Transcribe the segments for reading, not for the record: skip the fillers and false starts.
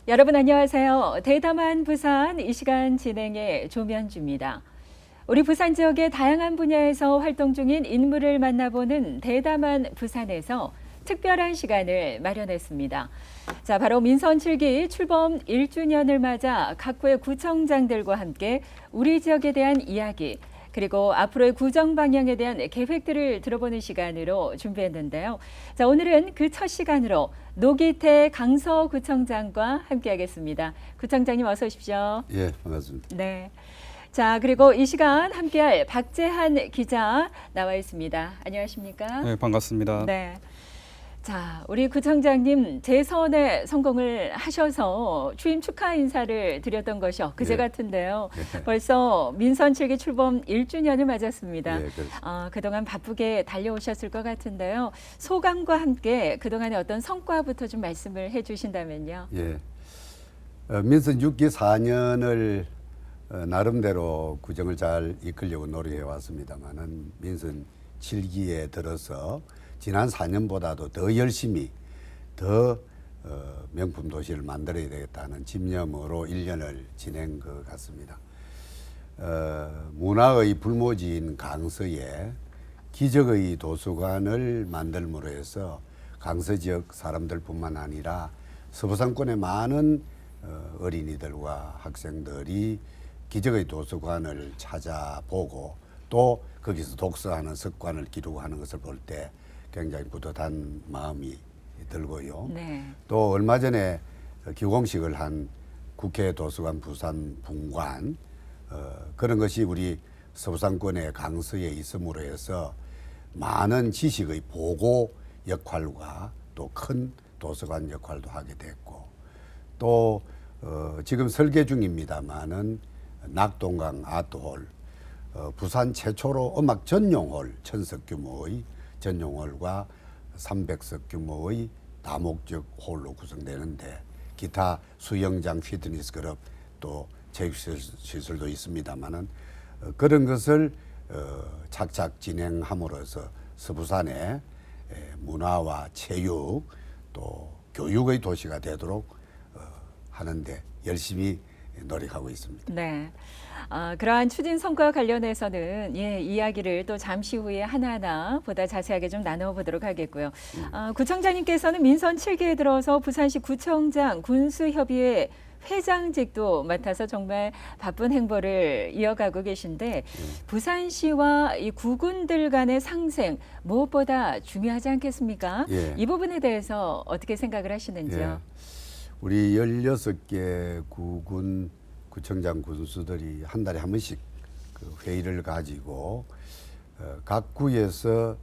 여러분 안녕하세요. 대담한 부산 이 시간 진행의 조면주입니다. 우리 부산 지역의 다양한 분야에서 활동 중인 인물을 만나보는 대담한 부산에서 특별한 시간을 마련했습니다. 자, 바로 민선 7기 출범 1주년을 맞아 각구의 구청장들과 함께 우리 지역에 대한 이야기, 그리고 앞으로의 구정 방향에 대한 계획들을 들어보는 시간으로 준비했는데요. 자, 오늘은 그 첫 시간으로 노기태 강서구청장과 함께하겠습니다. 구청장님 어서 오십시오. 예, 반갑습니다. 네. 자, 그리고 이 시간 함께할 박재한 기자 나와 있습니다. 안녕하십니까? 네, 반갑습니다. 네. 자, 우리 구청장님 재선에 성공을 하셔서 취임 축하 인사를 드렸던 것이 엊그제 예. 같은데요. 벌써 민선 7기 출범 1주년을 맞았습니다. 예, 그렇습니다. 그동안 바쁘게 달려오셨을 것 같은데요. 소감과 함께 그동안의 어떤 성과부터 좀 말씀을 해 주신다면요. 예. 민선 6기 4년을 나름대로 구정을 잘 이끌려고 노력해 왔습니다만은 민선 7기에 들어서 지난 4년보다도 더 열심히 더 명품 도시를 만들어야 되겠다는 집념으로 1년을 지낸 것 같습니다. 문화의 불모지인 강서에 기적의 도서관을 만들므로 해서 강서 지역 사람들뿐만 아니라 서부상권의 많은 어린이들과 학생들이 기적의 도서관을 찾아보고 또 거기서 독서하는 습관을 기르고하는 것을 볼 때 굉장히 뿌듯한 마음이 들고요. 네. 또 얼마 전에 기공식을 한 국회 도서관 부산 분관 그런 것이 우리 서부상권의 강서에 있음으로 해서 많은 지식의 보고 역할과 또 큰 도서관 역할도 하게 됐고 또 지금 설계 중입니다마는 낙동강 아트홀 부산 최초로 음악 전용홀 1000석 규모의 전용홀과 300석 규모의 다목적 홀로 구성되는데 기타 수영장, 피트니스 클럽 또 체육시설도 있습니다마는 그런 것을 착착 진행함으로써 서부산의 문화와 체육 또 교육의 도시가 되도록 하는데 열심히 노력하고 있습니다. 네. 그러한 추진 성과와 관련해서는 이야기를 또 잠시 후에 하나하나 보다 자세하게 좀 나눠보도록 하겠고요. 구청장님께서는 민선 7기에 들어서 부산시 구청장 군수협의회 회장직도 맡아서 정말 바쁜 행보를 이어가고 계신데 부산시와 이 구군들 간의 상생 무엇보다 중요하지 않겠습니까? 예. 이 부분에 대해서 어떻게 생각을 하시는지요? 예. 우리 16개 구군 구청장 군수들이 한 달에 한 번씩 그 회의를 가지고 각 구에서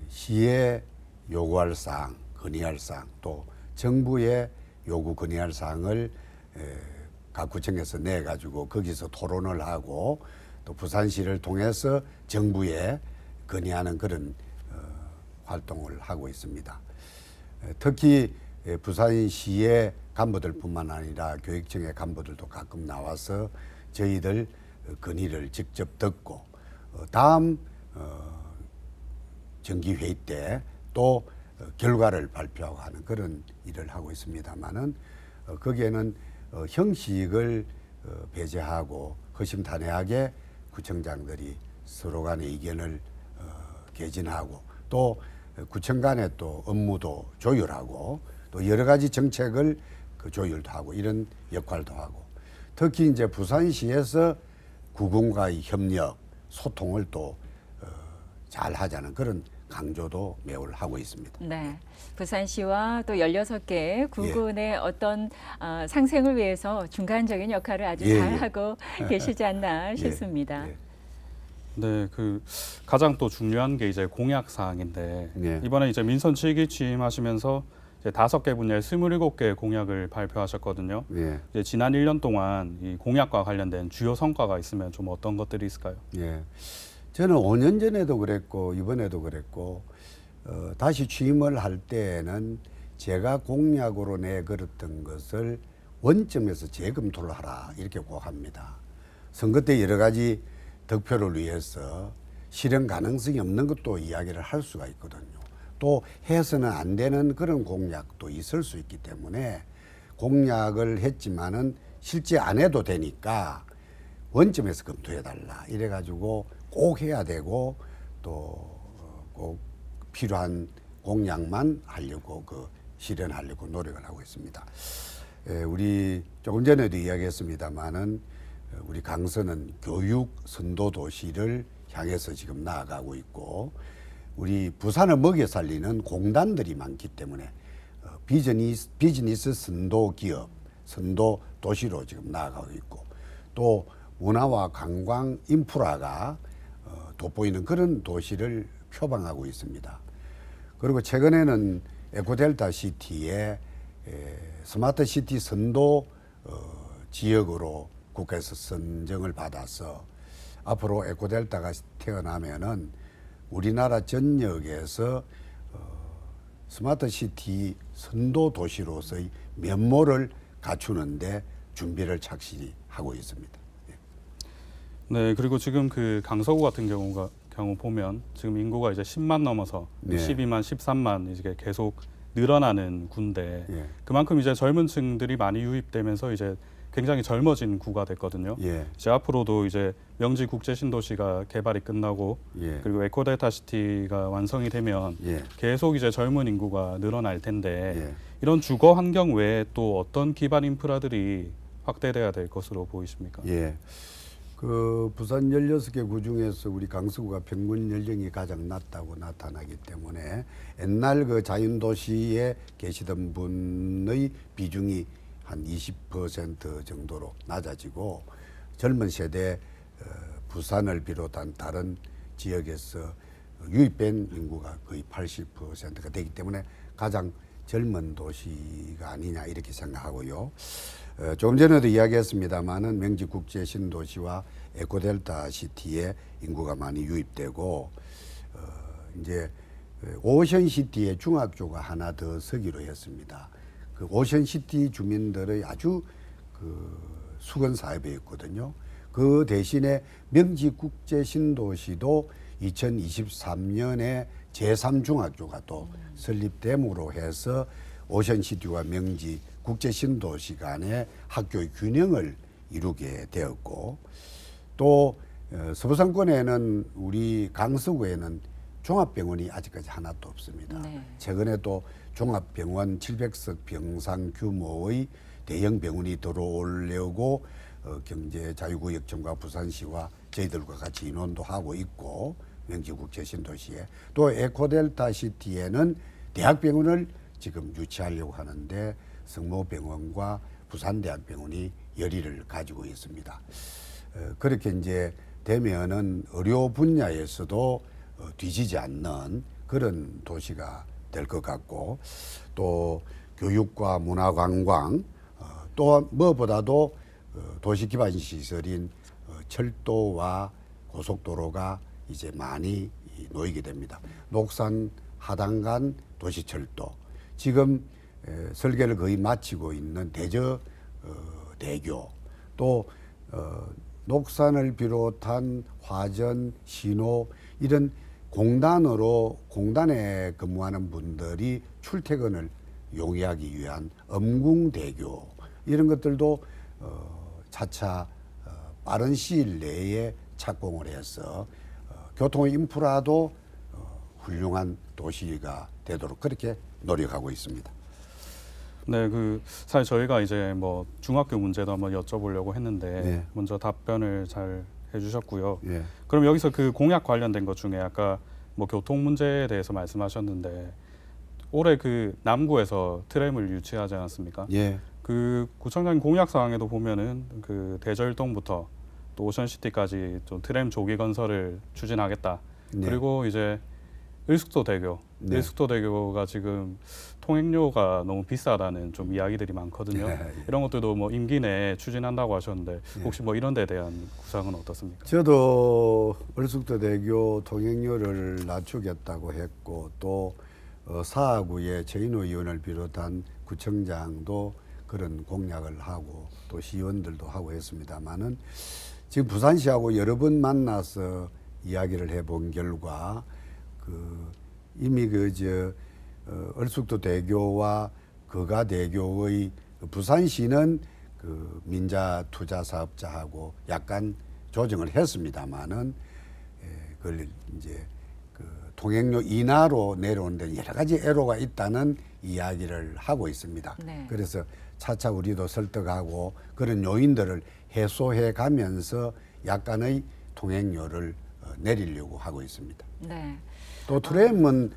시에 요구할 사항, 건의할 사항 또 정부의 요구 건의할 사항을 각 구청에서 내 가지고 거기서 토론을 하고 또 부산시를 통해서 정부에 건의하는 그런 활동을 하고 있습니다. 특히 부산시의 간부들뿐만 아니라 교육청의 간부들도 가끔 나와서 저희들 건의를 직접 듣고 다음 정기회의 때 또 결과를 발표하고 하는 그런 일을 하고 있습니다만은 거기에는 형식을 배제하고 허심탄회하게 구청장들이 서로 간의 의견을 개진하고 또 구청 간의 또 업무도 조율하고 또 여러 가지 정책을 그 조율도 하고 이런 역할도 하고 특히 이제 부산시에서 구군과의 협력, 소통을 또 잘 하자는 그런 강조도 매우 하고 있습니다. 네. 부산시와 또 16개 구군의 어떤 상생을 위해서 중간적인 역할을 아주 잘 하고 계시지 않나 싶습니다. 네, 그 가장 또 중요한 게 이제 공약 사항인데 이번에 이제 민선 7기 취임하시면서 이제 5개 분야에 27개의 공약을 발표하셨거든요. 이제 지난 1년 동안 이 공약과 관련된 주요 성과가 있으면 좀 어떤 것들이 있을까요? 예. 저는 5년 전에도 그랬고 이번에도 그랬고 다시 취임을 할 때에는 제가 공약으로 내걸었던 것을 원점에서 재검토를 하라 이렇게 꼭 합니다. 선거 때 여러 가지 득표를 위해서 실현 가능성이 없는 것도 이야기를 할 수가 있거든요. 또 해서는 안 되는 그런 공약도 있을 수 있기 때문에 공약을 했지만은 실제 안 해도 되니까 원점에서 검토해달라 이래가지고 꼭 해야 되고 또 꼭 필요한 공약만 하려고 실현하려고 노력을 하고 있습니다. 우리 조금 전에도 이야기했습니다만은 우리 강서는 교육 선도 도시를 향해서 지금 나아가고 있고 우리 부산을 먹여 살리는 공단들이 많기 때문에 비즈니스 선도 기업, 선도 도시로 지금 나아가고 있고 또 문화와 관광 인프라가 돋보이는 그런 도시를 표방하고 있습니다. 그리고 최근에는 에코델타 시티에 스마트 시티 선도 지역으로 국가에서 선정을 받아서 앞으로 에코델타가 태어나면은 우리나라 전역에서 스마트 시티 선도 도시로서의 면모를 갖추는데 준비를 착실히 하고 있습니다. 네, 그리고 지금 그 강서구 같은 경우 보면 지금 인구가 이제 10만 넘어서 네. 12만, 13만 이제 계속 늘어나는 구인데 그만큼 이제 젊은 층들이 많이 유입되면서 이제 굉장히 젊어진 구가 됐거든요. 이제 앞으로도 이제 명지 국제 신도시가 개발이 끝나고 그리고 에코델타 시티가 완성이 되면 계속 이제 젊은 인구가 늘어날 텐데 이런 주거 환경 외에 또 어떤 기반 인프라들이 확대돼야 될 것으로 보이십니까? 그 부산 16개 구 중에서 우리 강서구가 평균 연령이 가장 낮다고 나타나기 때문에 옛날 그 자연도시에 계시던 분의 비중이 한 20% 정도로 낮아지고 젊은 세대 부산을 비롯한 다른 지역에서 유입된 인구가 거의 80%가 되기 때문에 가장 젊은 도시가 아니냐 이렇게 생각하고요. 조금 전에도 이야기했습니다마는 명지 국제 신도시와 에코델타 시티에 인구가 많이 유입되고 이제 오션시티에 중학교가 하나 더 서기로 했습니다. 그 오션시티 주민들의 아주 그 수건 사업이었거든요. 그 대신에 명지 국제 신도시도 2023년에 제3중학교가 또 설립됨으로 해서 오션시티와 명지 국제 신도시 간의 학교의 균형을 이루게 되었고 또 서부상권에는 우리 강서구에는 종합병원이 아직까지 하나도 없습니다. 최근에 또 종합병원 700석 병상 규모의 대형 병원이 들어오려고 경제자유구역청과 부산시와 저희들과 같이 인원도 하고 있고 명지국제신도시에 또 에코델타 시티에는 대학병원을 지금 유치하려고 하는데 성모병원과 부산대학병원이 열의를 가지고 있습니다. 그렇게 이제 되면은 의료 분야에서도 뒤지지 않는 그런 도시가 될 것 같고 또 교육과 문화관광 또 무엇보다도 도시 기반 시설인 철도와 고속도로가 이제 많이 놓이게 됩니다. 녹산 하단간 도시철도 지금 설계를 거의 마치고 있는 대저 대교 또 녹산을 비롯한 화전, 신호 이런 공단에 근무하는 분들이 출퇴근을 용이하기 위한 엄궁대교 이런 것들도 차차 빠른 시일 내에 착공을 해서 교통 인프라도 훌륭한 도시가 되도록 그렇게 노력하고 있습니다. 네, 사실 저희가 이제 뭐 중학교 문제도 한번 여쭤보려고 했는데 먼저 답변을 잘 해주셨고요. 그럼 여기서 그 공약 관련된 것 중에 아까 뭐 교통 문제에 대해서 말씀하셨는데 올해 그 남구에서 트램을 유치하지 않았습니까? 그 구청장 공약 사항에도 보면은 그 대절동부터 또 오션시티까지 좀 트램 조기 건설을 추진하겠다. 그리고 이제 을숙도대교가 지금 통행료가 너무 비싸다는 좀 이야기들이 많거든요. 이런 것들도 뭐 임기 내에 추진한다고 하셨는데 혹시 뭐 이런 데에 대한 구상은 어떻습니까? 저도 을숙도대교 통행료를 낮추겠다고 했고 또 사하구의 최인호 의원을 비롯한 구청장도 그런 공약을 하고 또 시의원들도 하고 했습니다만은 지금 부산시하고 여러 번 만나서 이야기를 해본 결과 이미 을숙도대교와 거가대교의 부산시는 그 민자 투자 사업자하고 약간 조정을 했습니다만은 그걸 이제 그 통행료 인하로 내려오는데 여러 가지 애로가 있다는 이야기를 하고 있습니다. 네. 그래서 차차 우리도 설득하고 그런 요인들을 해소해 가면서 약간의 통행료를 내리려고 하고 있습니다. 네. 또 트램은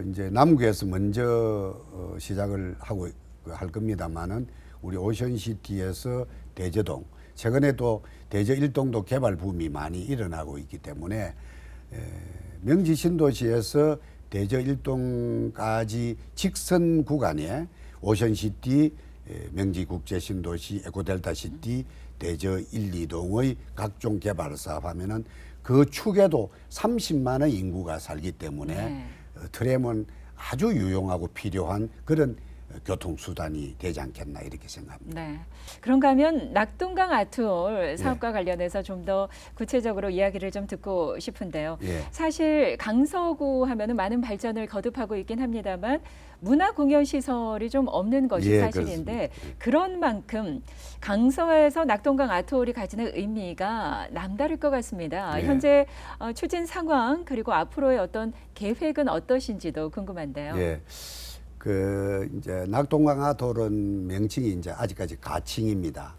이제 남구에서 먼저 시작을 하고 할 겁니다만은 우리 오션시티에서 대저동, 최근에도 대저 1동도 개발 붐이 많이 일어나고 있기 때문에 명지 신도시에서 대저 1동까지 직선 구간에 오션시티, 명지 국제신도시, 에코델타시티, 대저 1, 2동의 각종 개발 사업 하면은 그 축에도 30만의 인구가 살기 때문에 네. 트램은 아주 유용하고 필요한 그런 교통수단이 되지 않겠나 이렇게 생각합니다. 네. 그런가 하면 낙동강 아트홀 사업과 관련해서 좀 더 구체적으로 이야기를 좀 듣고 싶은데요. 예. 사실 강서구 하면은 많은 발전을 거듭하고 있긴 합니다만 문화공연시설이 좀 없는 것이 예, 사실인데 그렇습니다. 그런 만큼 강서에서 낙동강 아트홀이 가지는 의미가 남다를 것 같습니다. 예. 현재 추진 상황 그리고 앞으로의 어떤 계획은 어떠신지도 궁금한데요. 예. 그 이제 낙동강 아트홀은 명칭이 이제 아직까지 가칭입니다.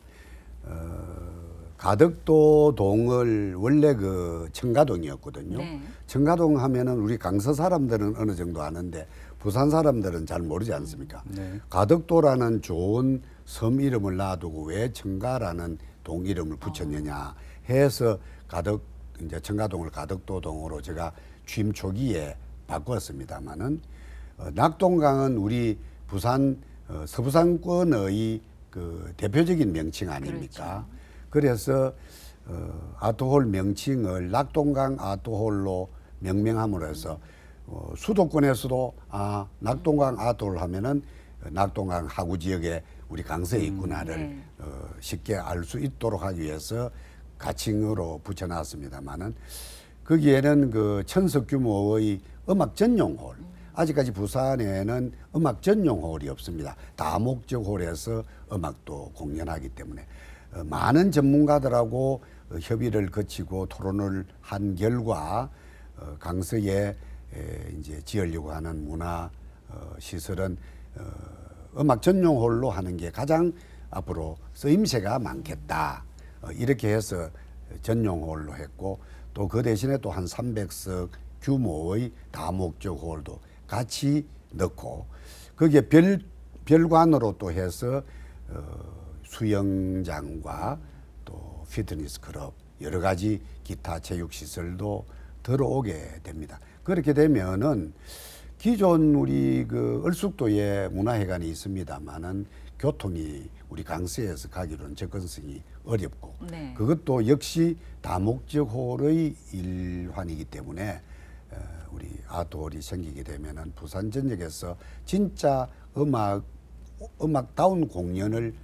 가덕도 동을 원래 그 청가동이었거든요. 네. 청가동 하면은 우리 강서 사람들은 어느 정도 아는데 부산 사람들은 잘 모르지 않습니까? 네. 가덕도라는 좋은 섬 이름을 놔두고 왜 청가라는 동 이름을 붙였느냐 해서 이제 청가동을 가덕도동으로 제가 취임 초기에 바꿨습니다만은 낙동강은 우리 부산 서부산권의 그 대표적인 명칭 아닙니까? 그래서 아트홀 명칭을 낙동강 아트홀로 명명함으로 해서 수도권에서도 낙동강 아트홀 하면은 낙동강 하구 지역에 우리 강서에 있구나를 네. 쉽게 알 수 있도록 하기 위해서 가칭으로 붙여놨습니다만은 거기에는 그 천석 규모의 음악 전용 홀, 아직까지 부산에는 음악 전용 홀이 없습니다. 다목적 홀에서 음악도 공연하기 때문에 많은 전문가들하고 협의를 거치고 토론을 한 결과 강서에 이제 지으려고 하는 문화 시설은 음악 전용 홀로 하는 게 가장 앞으로 쓰임새가 많겠다. 이렇게 해서 전용 홀로 했고 또 그 대신에 또 한 300석 규모의 다목적 홀도 같이 넣고 거기에 별관으로 또 해서 수영장과 또 피트니스 클럽 여러 가지 기타 체육 시설도 들어오게 됩니다. 그렇게 되면은 기존 우리 그 얼숙도에 문화회관이 있습니다만은 교통이 우리 강서에서 가기로는 접근성이 어렵고 네. 그것도 역시 다목적 홀의 일환이기 때문에 우리 아트홀이 생기게 되면은 부산 전역에서 진짜 음악다운 공연을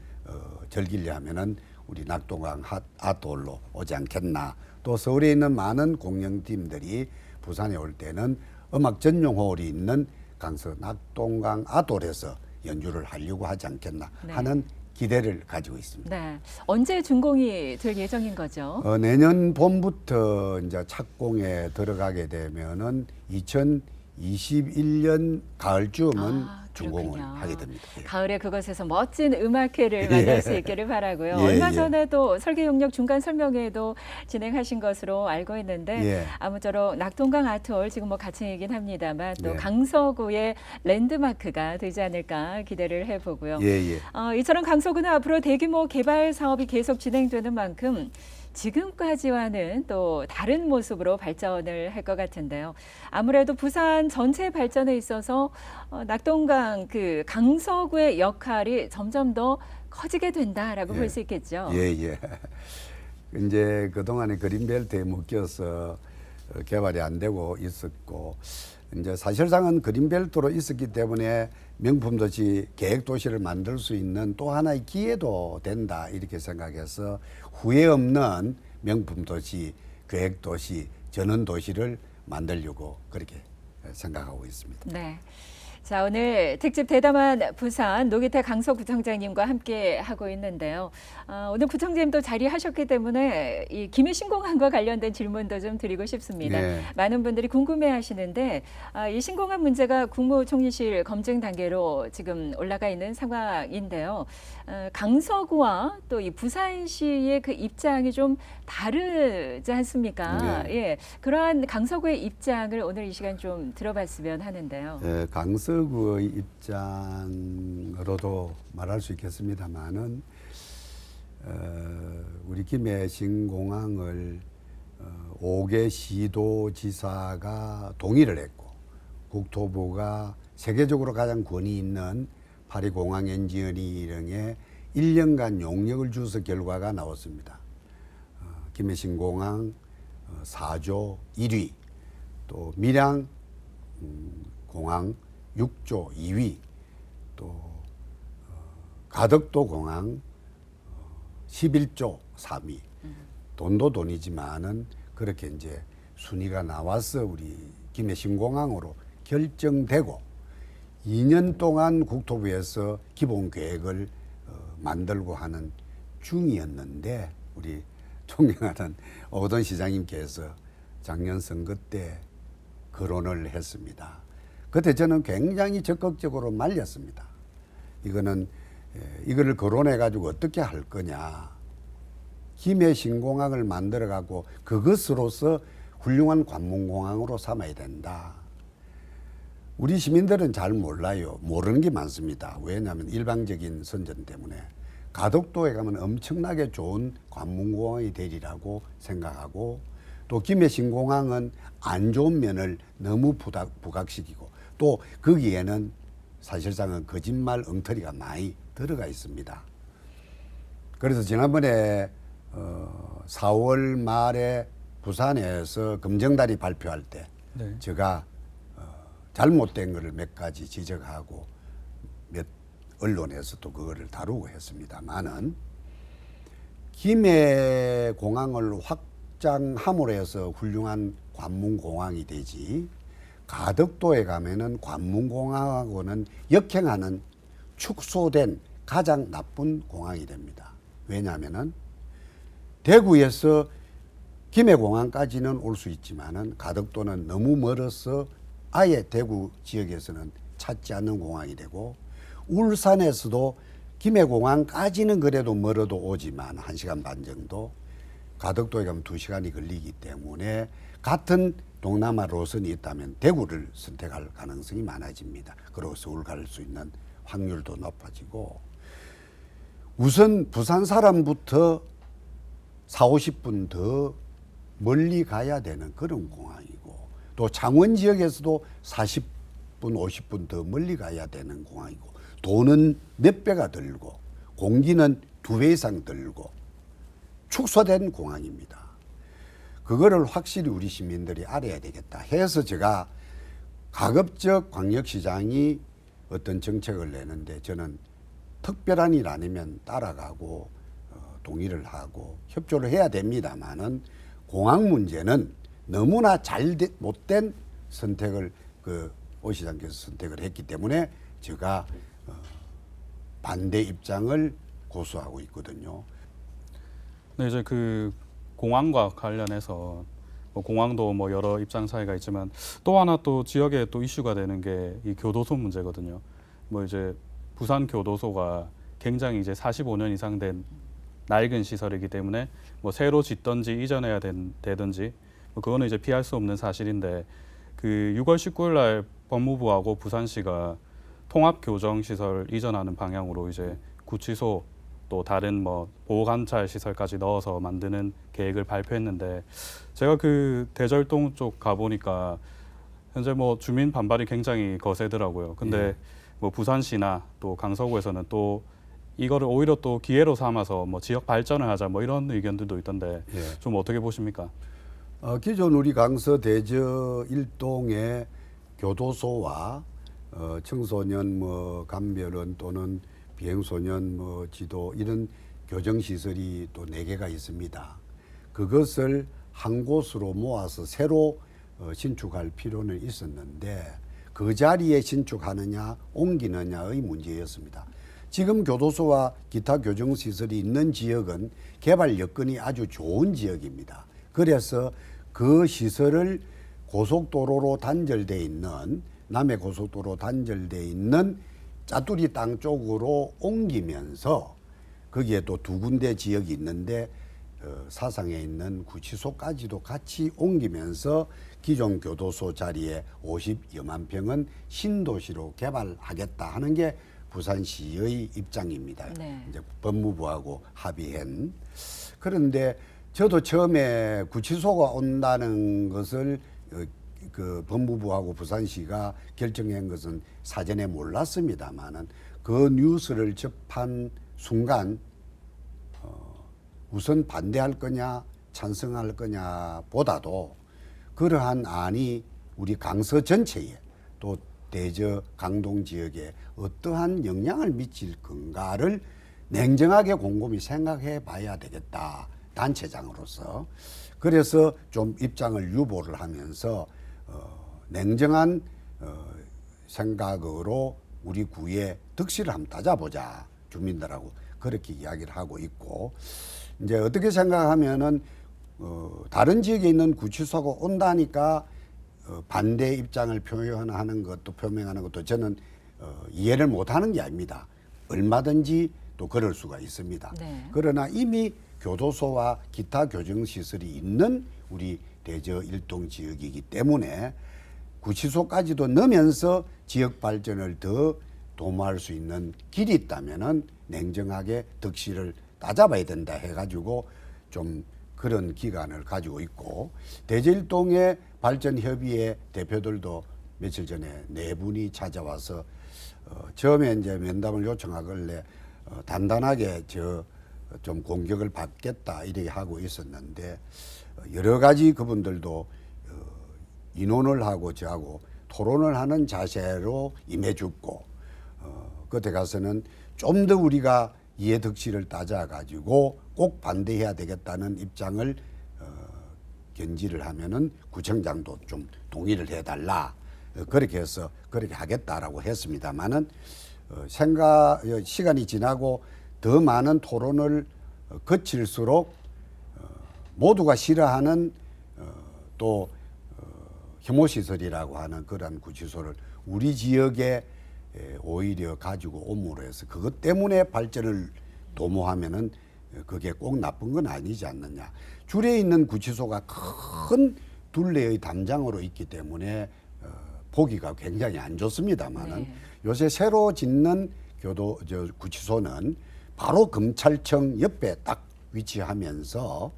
즐기려 하면은 우리 낙동강 아트홀로 오지 않겠나. 또 서울에 있는 많은 공연팀들이 부산에 올 때는 음악 전용 홀이 있는 강서 낙동강 아트홀에서 연주를 하려고 하지 않겠나 하는 기대를 가지고 있습니다. 네. 언제 준공이 될 예정인 거죠? 내년 봄부터 이제 착공에 들어가게 되면은 2021년 가을쯤은 준공을 그렇군요. 하게 됩니다. 예. 가을에 그것에서 멋진 음악회를 만날 수 있기를 바라고요. 예, 얼마 예. 전에 또 설계 용역 중간 설명회도 진행하신 것으로 알고 있는데 예. 아무쪼록 낙동강 아트홀 지금 뭐 가칭이긴 합니다만 또 네. 강서구의 랜드마크가 되지 않을까 기대를 해보고요. 예. 이처럼 강서구는 앞으로 대규모 개발 사업이 계속 진행되는 만큼 지금까지와는 또 다른 모습으로 발전을 할 것 같은데요. 아무래도 부산 전체 발전에 있어서 낙동강 그 강서구의 역할이 점점 더 커지게 된다라고 볼 수 있겠죠. 예. 이제 그동안에 그린벨트에 묶여서 개발이 안 되고 있었고 이제 사실상은 그린벨트로 있었기 때문에 명품 도시, 계획 도시를 만들 수 있는 또 하나의 기회도 된다 이렇게 생각해서 후회 없는 명품 도시, 계획 도시, 전원 도시를 만들려고 그렇게 생각하고 있습니다. 네. 자, 오늘 특집 대담한 부산 노기태 강서구청장님과 함께 하고 있는데요. 오늘 구청장님도 자리하셨기 때문에 이 김해 신공항과 관련된 질문도 좀 드리고 싶습니다. 네. 많은 분들이 궁금해하시는데 이 신공항 문제가 국무총리실 검증 단계로 지금 올라가 있는 상황인데요. 강서구와 또 이 부산시의 그 입장이 좀 다르지 않습니까? 네. 예, 그러한 강서구의 입장을 오늘 이 시간 좀 들어봤으면 하는데요. 강서구의 입장으로도 말할 수 있겠습니다만은 우리 김해 신공항을 5개 시도지사가 동의를 했고 국토부가 세계적으로 가장 권위 있는 파리공항 엔지니어링에 1년간 용역을 주서 결과가 나왔습니다. 김해 신공항 4조 1위, 또 밀양 공항 6조 2위, 또 가덕도 공항 11조 3위. 돈도 돈이지만은 그렇게 이제 순위가 나와서 우리 김해 신공항으로 결정되고 2년 동안 국토부에서 기본 계획을 만들고 하는 중이었는데 우리 존경하는 오거돈 시장님께서 작년 선거 때 거론을 했습니다. 그때 저는 굉장히 적극적으로 말렸습니다. 이거를 거론해 가지고 어떻게 할 거냐. 김해 신공항을 만들어 가고 그것으로서 훌륭한 관문공항으로 삼아야 된다. 우리 시민들은 잘 몰라요. 모르는 게 많습니다. 왜냐하면 일방적인 선전 때문에. 가덕도에 가면 엄청나게 좋은 관문공항이 되리라고 생각하고 또 김해 신공항은 안 좋은 면을 너무 부각시키고 또 거기에는 사실상은 거짓말 엉터리가 많이 들어가 있습니다. 그래서 지난번에 4월 말에 부산에서 금정달이 발표할 때 네. 제가 잘못된 것을 몇 가지 지적하고 몇 언론에서도 그거를 다루고 했습니다만은 김해 공항을 확장함으로 해서 훌륭한 관문공항이 되지 가덕도에 가면은 관문공항하고는 역행하는 축소된 가장 나쁜 공항이 됩니다. 왜냐하면은 대구에서 김해공항까지는 올 수 있지만은 가덕도는 너무 멀어서 아예 대구 지역에서는 찾지 않는 공항이 되고 울산에서도 김해공항까지는 그래도 멀어도 오지만 1시간 반 정도 가덕도에 가면 2시간이 걸리기 때문에 같은 동남아 노선이 있다면 대구를 선택할 가능성이 많아집니다. 그리고 서울 갈 수 있는 확률도 높아지고 우선 부산 사람부터 40-50분 더 멀리 가야 되는 그런 공항이고 또 창원 지역에서도 40분, 50분 더 멀리 가야 되는 공항이고 돈은 몇 배가 들고 공기는 2배 이상 들고 축소된 공항입니다. 그거를 확실히 우리 시민들이 알아야 되겠다 해서 제가 가급적 광역시장이 어떤 정책을 내는데 저는 특별한 일 아니면 따라가고 동의를 하고 협조를 해야 됩니다만은 공항 문제는 너무나 못된 선택을 오 시장께서 선택을 했기 때문에 제가 반대 입장을 고수하고 있거든요. 네, 이제 그 공항과 관련해서 공항도 여러 입장 차이가 있지만 또 하나 또 지역에 또 이슈가 되는 게 이 교도소 문제거든요. 이제 부산 교도소가 굉장히 이제 45년 이상 된 낡은 시설이기 때문에 새로 짓든지 이전해야 되든지 그거는 이제 피할 수 없는 사실인데 그 6월 19일 날 법무부하고 부산시가 통합교정시설 이전하는 방향으로 이제 구치소 또 다른 보호관찰 시설까지 넣어서 만드는 계획을 발표했는데 제가 그 대절동 쪽 가보니까 현재 주민 반발이 굉장히 거세더라고요. 근데 부산시나 또 강서구에서는 또 이거를 오히려 또 기회로 삼아서 지역 발전을 하자 이런 의견들도 있던데 좀 어떻게 보십니까? 기존 우리 강서 대저 일동의 교도소와 청소년 감별원 또는 비행소년 지도 이런 교정시설이 또 4개가 있습니다. 그것을 한 곳으로 모아서 새로 신축할 필요는 있었는데 그 자리에 신축하느냐 옮기느냐의 문제였습니다. 지금 교도소와 기타 교정시설이 있는 지역은 개발 여건이 아주 좋은 지역입니다. 그래서 그 시설을 고속도로로 단절돼 있는 남해 고속도로 단절돼 있는 짜투리 땅 쪽으로 옮기면서 거기에 또 두 군데 지역이 있는데 사상에 있는 구치소까지도 같이 옮기면서 기존 교도소 자리에 50여만 평은 신도시로 개발하겠다 하는 게 부산시의 입장입니다. 네. 이제 법무부하고 합의한. 그런데 저도 처음에 구치소가 온다는 것을 그 법무부하고 부산시가 결정한 것은 사전에 몰랐습니다만은 그 뉴스를 접한 순간 우선 반대할 거냐 찬성할 거냐 보다도 그러한 안이 우리 강서 전체에 또 대저 강동 지역에 어떠한 영향을 미칠 건가를 냉정하게 곰곰이 생각해 봐야 되겠다. 단체장으로서. 그래서 좀 입장을 유보를 하면서 냉정한 생각으로 우리 구에 득실을 한번 따져보자. 주민들하고 그렇게 이야기를 하고 있고, 이제 어떻게 생각하면은 다른 지역에 있는 구치소가 온다니까 반대 입장을 표현하는 것도 표명하는 것도 저는 이해를 못하는 게 아닙니다. 얼마든지 또 그럴 수가 있습니다. 네. 그러나 이미 교도소와 기타 교정시설이 있는 우리 대저 일동 지역이기 때문에 구치소까지도 넣으면서 지역 발전을 더 도모할 수 있는 길이 있다면은 냉정하게 득실을 따져봐야 된다 해가지고 좀 그런 기간을 가지고 있고, 대저일동의 발전협의회 대표들도 며칠 전에 네 분이 찾아와서 처음에 이제 면담을 요청하길래 단단하게 좀 공격을 받겠다 이렇게 하고 있었는데, 여러 가지 그분들도 인원을 하고 저하고 토론을 하는 자세로 임해줬고, 그때 가서는 좀 더 우리가 이해득실을 따져가지고 꼭 반대해야 되겠다는 입장을 견지를 하면은 구청장도 좀 동의를 해달라, 그렇게 해서 그렇게 하겠다라고 했습니다만은 시간이 지나고 더 많은 토론을 거칠수록 모두가 싫어하는 또 혐오시설이라고 하는 그러한 구치소를 우리 지역에 오히려 가지고 옴으로 해서 그것 때문에 발전을 도모하면은 그게 꼭 나쁜 건 아니지 않느냐. 줄에 있는 구치소가 큰 둘레의 담장으로 있기 때문에 보기가 굉장히 안 좋습니다만은 네. 요새 새로 짓는 구치소는 바로 검찰청 옆에 딱 위치하면서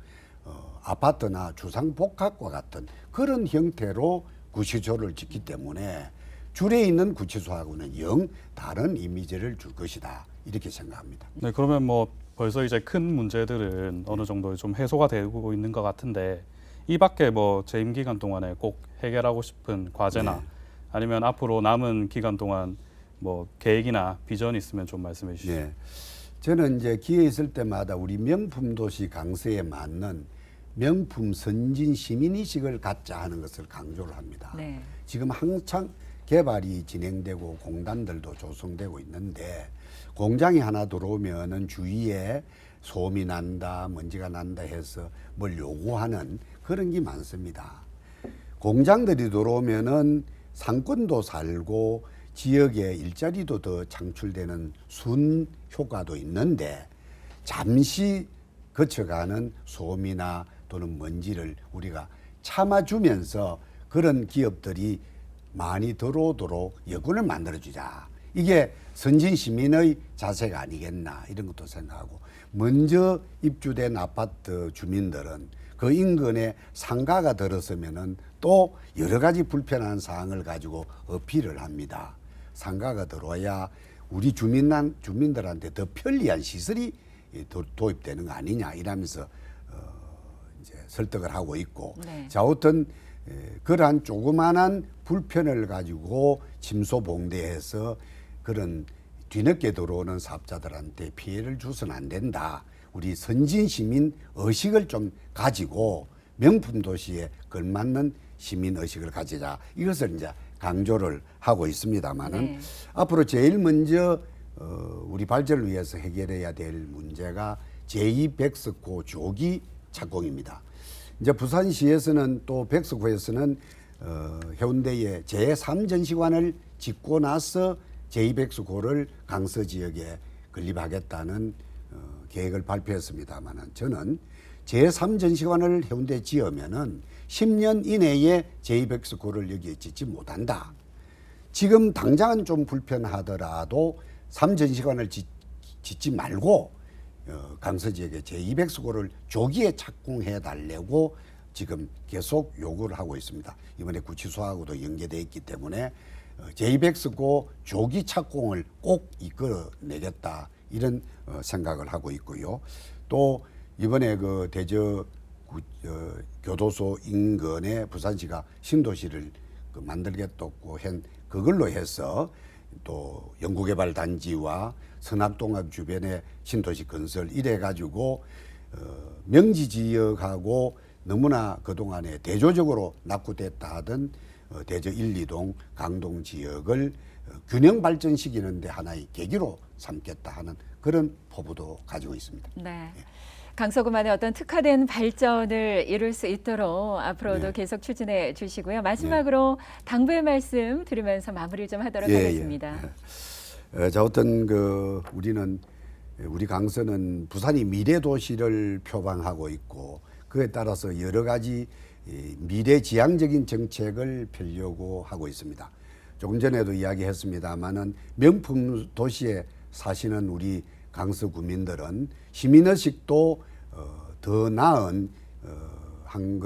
아파트나 주상복합과 같은 그런 형태로 구치소를 짓기 때문에 줄에 있는 구치소하고는 영 다른 이미지를 줄 것이다, 이렇게 생각합니다. 네, 그러면 뭐 벌써 이제 큰 문제들은 어느 정도 좀 해소가 되고 있는 것 같은데, 이 밖에 뭐 재임 기간 동안에 꼭 해결하고 싶은 과제나 네. 아니면 앞으로 남은 기간 동안 뭐 계획이나 비전이 있으면 좀 말씀해 주시죠. 네. 저는 이제 기회 있을 때마다 우리 명품 도시 강서에 맞는 명품 선진 시민의식을 갖자 하는 것을 강조를 합니다. 네. 지금 한창 개발이 진행되고 공단들도 조성되고 있는데, 공장이 하나 들어오면은 주위에 소음이 난다, 먼지가 난다 해서 뭘 요구하는 그런 게 많습니다. 공장들이 들어오면은 상권도 살고 지역에 일자리도 더 창출되는 순 효과도 있는데, 잠시 거쳐가는 소음이나 또는 먼지를 우리가 참아주면서 그런 기업들이 많이 들어오도록 여건을 만들어주자. 이게 선진 시민의 자세가 아니겠나, 이런 것도 생각하고, 먼저 입주된 아파트 주민들은 그 인근에 상가가 들어서면은 또 여러 가지 불편한 사항을 가지고 어필을 합니다. 상가가 들어와야 우리 주민들한테 더 편리한 시설이 도입되는 거 아니냐 이러면서 이제 설득을 하고 있고, 네. 자, 어떤 그러한 조그만한 불편을 가지고 침소봉대해서 그런 뒤늦게 들어오는 사업자들한테 피해를 줘서는 안 된다. 우리 선진 시민 의식을 좀 가지고 명품 도시에 걸맞는 시민 의식을 가지자. 이것을 이제 강조를 하고 있습니다만은 네. 앞으로 제일 먼저 우리 발전을 위해서 해결해야 될 문제가 제2백석호 조기 착공입니다. 이제 부산시에서는 또 백석호에서는 해운대에 제3전시관을 짓고 나서 제2백석호를 강서 지역에 건립하겠다는 계획을 발표했습니다만은 저는 제3전시관을 해운대에 지으면은 10년 이내에 제2백석호를 여기에 짓지 못한다. 지금 당장은 좀 불편하더라도 3전시관을 짓지 말고 강서 지역에 제2백석호를 조기에 착공해 달라고 지금 계속 요구를 하고 있습니다. 이번에 구치소하고도 연계되어 있기 때문에 제2백석호 조기 착공을 꼭 이끌어내겠다 이런 생각을 하고 있고요. 또 이번에 그 대저 교도소 인근에 부산시가 신도시를 만들겠다고 한 그걸로 해서 또 연구개발단지와 선악동합 주변에 신도시 건설 이래 가지고 명지 지역하고 너무나 그동안에 대조적으로 낙후됐다 하던 대저 1, 2동 강동 지역을 균형 발전시키는 데 하나의 계기로 삼겠다 하는 그런 포부도 가지고 있습니다. 네. 강서구만의 어떤 특화된 발전을 이룰 수 있도록 앞으로도 네. 계속 추진해 주시고요. 마지막으로 당부의 말씀 드리면서 마무리 좀 하도록 하겠습니다. 자, 어떤 우리 강서는 부산이 미래 도시를 표방하고 있고 그에 따라서 여러 가지 미래지향적인 정책을 펴려고 하고 있습니다. 조금 전에도 이야기했습니다마는 명품 도시에 사시는 우리 강서 구민들은 시민의식도 더 나은 한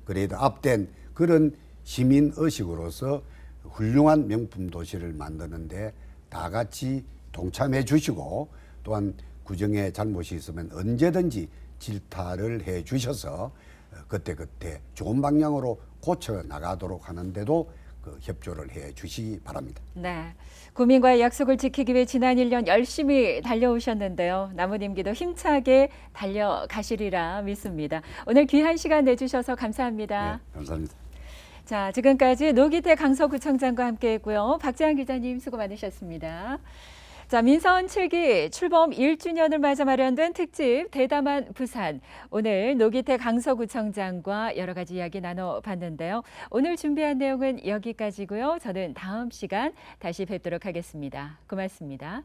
그레이드 앞된 그런 시민의식으로서 훌륭한 명품 도시를 만드는데 다 같이 동참해 주시고 또한 구정에 잘못이 있으면 언제든지 질타를 해 주셔서 그때그때 좋은 방향으로 고쳐 나가도록 하는데도 협조를 해 주시기 바랍니다. 네, 구민과의 약속을 지키기 위해 지난 1년 열심히 달려오셨는데요. 남은 임기도 힘차게 달려가시리라 믿습니다. 오늘 귀한 시간 내주셔서 감사합니다. 네, 감사합니다. 자, 지금까지 노기태 강서구청장과 함께했고요. 박재한 기자님 수고 많으셨습니다. 자, 민선 7기 출범 1주년을 맞아 마련된 특집 대담한 부산. 오늘 노기태 강서구청장과 여러 가지 이야기 나눠봤는데요. 오늘 준비한 내용은 여기까지고요. 저는 다음 시간 다시 뵙도록 하겠습니다. 고맙습니다.